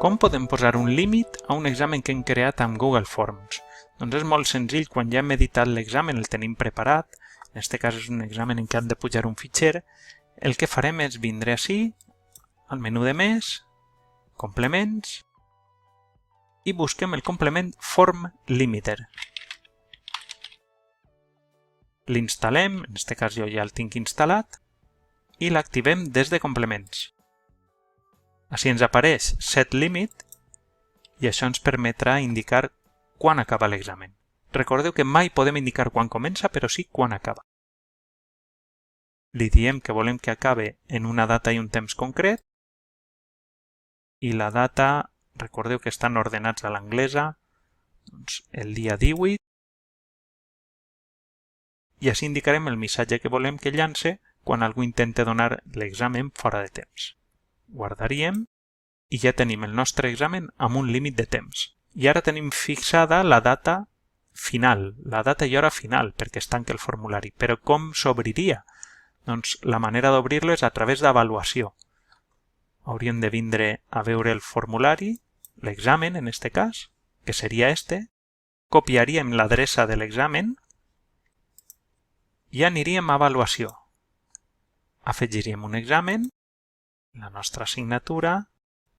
Com podem posar un límit a un examen que hem creat amb Google Forms? Doncs és molt senzill, quan ja hem editat l'examen, el tenim preparat, en aquest cas és un examen en què hem de pujar un fitxer, el que farem és vindre ací, al menú de més, complements, i busquem el complement Form Limiter. L'instal·lem, en aquest cas jo ja el tinc instal·lat, i l'activem des de complements. Així ens apareix Set Limit i això ens permetrà indicar quan acaba l'examen. Recordeu que mai podem indicar quan comença, però sí quan acaba. Li diem que volem que acabe en una data i un temps concret i la data, recordeu que estan ordenats a l'anglesa, doncs el dia 18, i així indicarem el missatge que volem que llance quan algú intente donar l'examen fora de temps. Guardaríem i ja tenim el nostre examen amb un límit de temps. I ara tenim fixada la data final, la data i hora final, perquè es tanca el formulari. Però com s'obriria? Doncs la manera d'obrir-lo és a través d'avaluació. Hauríem de vindre a veure el formulari, l'examen en aquest cas, que seria este, copiaríem l'adreça de l'examen i aniríem a avaluació. Afegiríem un examen, la nostra assignatura.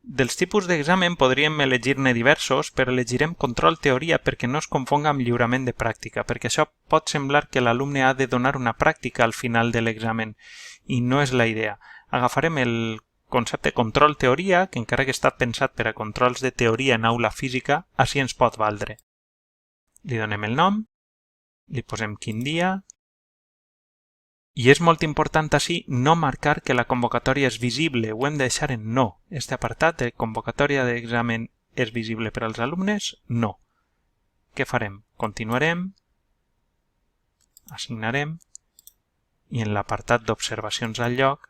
Dels tipus d'examen podríem elegir-ne diversos, però elegirem control teoria perquè no es confonga amb lliurament de pràctica, perquè això pot semblar que l'alumne ha de donar una pràctica al final de l'examen, i no és la idea. Agafarem el concepte control teoria, que encara que està pensat per a controls de teoria en aula física, així ens pot valdre. Li donem el nom, li posem quin dia, i és molt important així no marcar que la convocatòria és visible, ho hem de deixar en no. Este apartat de convocatòria d'examen és visible per als alumnes? No. Què farem? Continuarem, assignarem, i en l'apartat d'observacions al lloc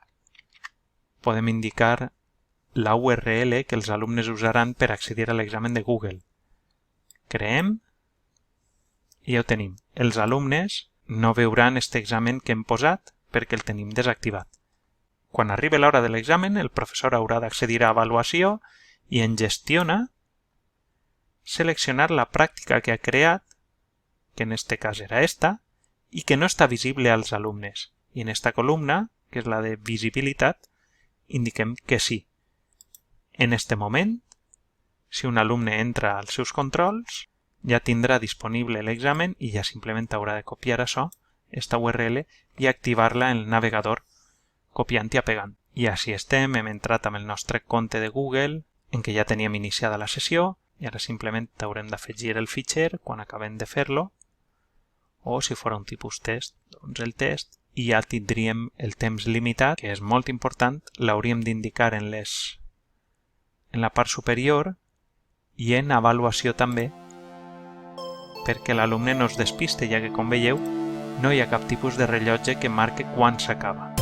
podem indicar la URL que els alumnes usaran per accedir a l'examen de Google. Creem i ja ho tenim. Els alumnes no veuran aquest examen que hem posat perquè el tenim desactivat. Quan arribi l'hora de l'examen, el professor haurà d'accedir a avaluació i en Gestiona seleccionar la pràctica que ha creat, que en aquest cas era esta, i que no està visible als alumnes. I en esta columna, que és la de visibilitat, indiquem que sí. En aquest moment, si un alumne entra als seus controls, ja tindrà disponible l'examen i ja simplement haurà de copiar això, esta URL, i activar-la en el navegador copiant i apegant. I així estem, hem entrat amb el nostre compte de Google, en què ja teníem iniciada la sessió, i ara simplement haurem d'afegir el fitxer quan acabem de fer-lo, o si fos un tipus test, doncs el test, i ja tindríem el temps limitat, que és molt important, l'hauríem d'indicar en la part superior i en avaluació també, perquè l'alumne no es despiste, ja que, com veieu, no hi ha cap tipus de rellotge que marque quan s'acaba.